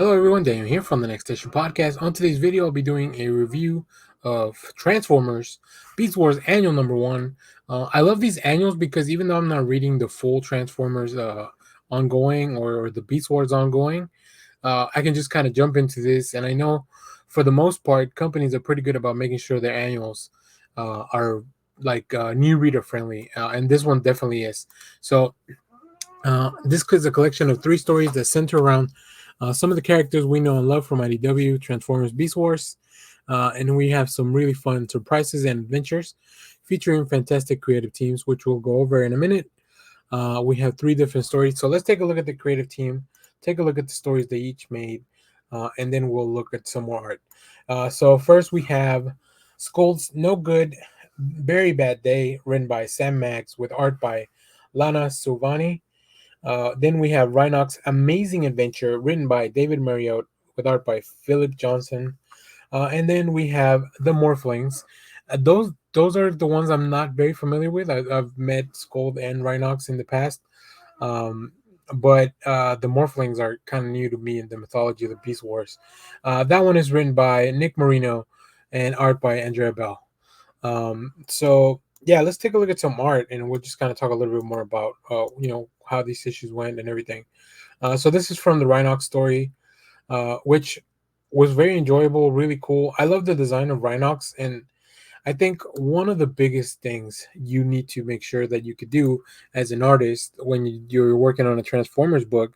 Hello everyone, Daniel here from the Next Station Podcast. On today's video, I'll be doing a review of Transformers Beast Wars Annual Number 1. I love these annuals because even though I'm not reading the full Transformers ongoing or the Beast Wars ongoing, I can just kind of jump into this. And I know for the most part, companies are pretty good about making sure their annuals are new reader friendly. And this one definitely is. So this is a collection of 3 stories that center around some of the characters we know and love from IDW Transformers Beast Wars. And we have some really fun surprises and adventures featuring fantastic creative teams, which we'll go over in a minute. We have 3 different stories. So let's take a look at the creative team, take a look at the stories they each made, and then we'll look at some more art. So first we have Scold's No Good, Very Bad Day, written by Sam Maggs with art by Lana Silvani. Then we have Rhinox Amazing Adventure, written by David Mariotte with art by Phillip Johnson. And then we have The Morphlings. Those are the ones I'm not very familiar with. I've met Scold and Rhinox in the past. But the Morphlings are kind of new to me in the mythology of the Beast Wars. That one is written by Nick Marino and art by Andrea Bell. So yeah, let's take a look at some art and we'll just kind of talk a little bit more about how these issues went and everything. So this is from the Rhinox story, which was very enjoyable, really cool. I love the design of Rhinox, and I think one of the biggest things you need to make sure that you could do as an artist when you're working on a Transformers book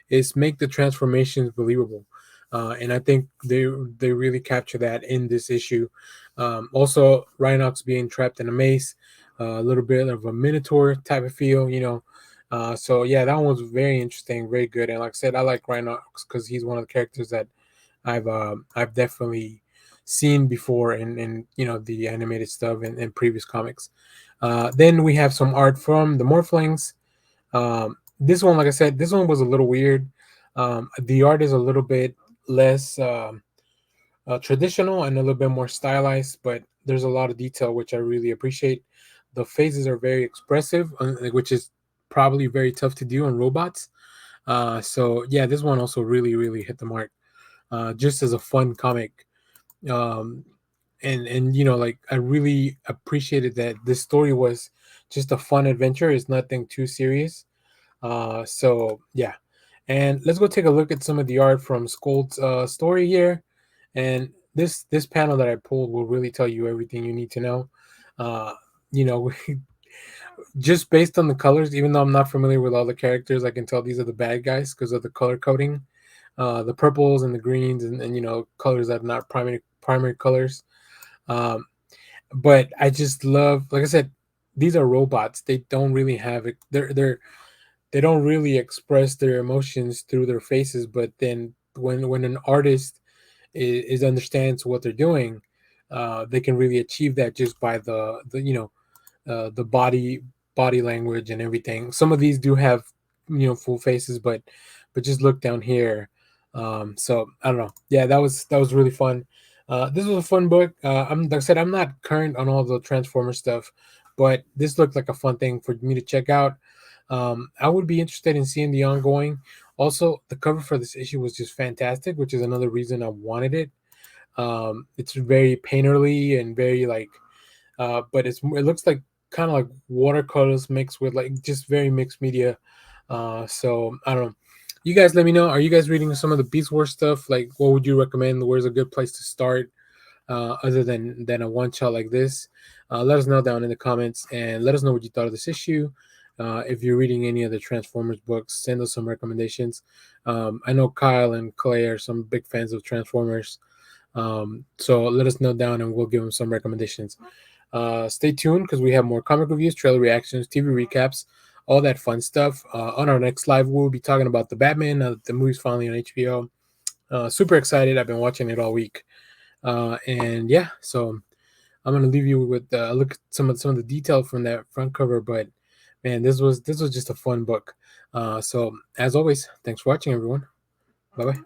is make the transformations believable. And I think they really capture that in this issue. Also, Rhinox being trapped in a maze, a little bit of a Minotaur type of feel, so yeah, that one was very interesting, very good. And like I said, I like Rhinox because he's one of the characters that I've definitely seen before in the animated stuff and previous comics. Then we have some art from the Morphlings. This one, like I said, this one was a little weird. The art is a little bit less traditional and a little bit more stylized, but there's a lot of detail which I really appreciate. The faces are very expressive, which is probably very tough to do on robots. So yeah, this one also really hit the mark. Just as a fun comic, and like I really appreciated that this story was just a fun adventure. It's nothing too serious. So yeah, and let's go take a look at some of the art from Scold's story here. And this panel that I pulled will really tell you everything you need to know. You know, just based on the colors, even though I'm not familiar with all the characters, I can tell these are the bad guys because of the color coding. The purples and the greens and colors that are not primary colors. But I just love, like I said, these are robots. They don't really have it. They don't really express their emotions through their faces. But then when an artist is understands what they're doing, they can really achieve that just by the body language and everything. Some of these do have full faces, but just look down here. So I don't know. Yeah, that was really fun. This was a fun book. Like I said, I'm not current on all the Transformer stuff, but this looked like a fun thing for me to check out. I would be interested in seeing the ongoing. Also, the cover for this issue was just fantastic, which is another reason I wanted it. It's very painterly and very but it looks like kind of like watercolors mixed with just very mixed media. So I don't know. You guys let me know. Are you guys reading some of the Beast Wars stuff? Like, what would you recommend? Where's a good place to start other than a one shot like this? Let us know down in the comments and let us know what you thought of this issue. If you're reading any of the Transformers books, send us some recommendations. I know Kyle and Clay are some big fans of Transformers. So let us know down and we'll give them some recommendations. Stay tuned because we have more comic reviews, trailer reactions, TV recaps, all that fun stuff. On our next live, we'll be talking about the Batman. The movie's finally on HBO. Super excited. I've been watching it all week. And yeah, so I'm gonna leave you with look at some of the detail from that front cover. But man, this was just a fun book. So as always, thanks for watching, everyone. Bye bye.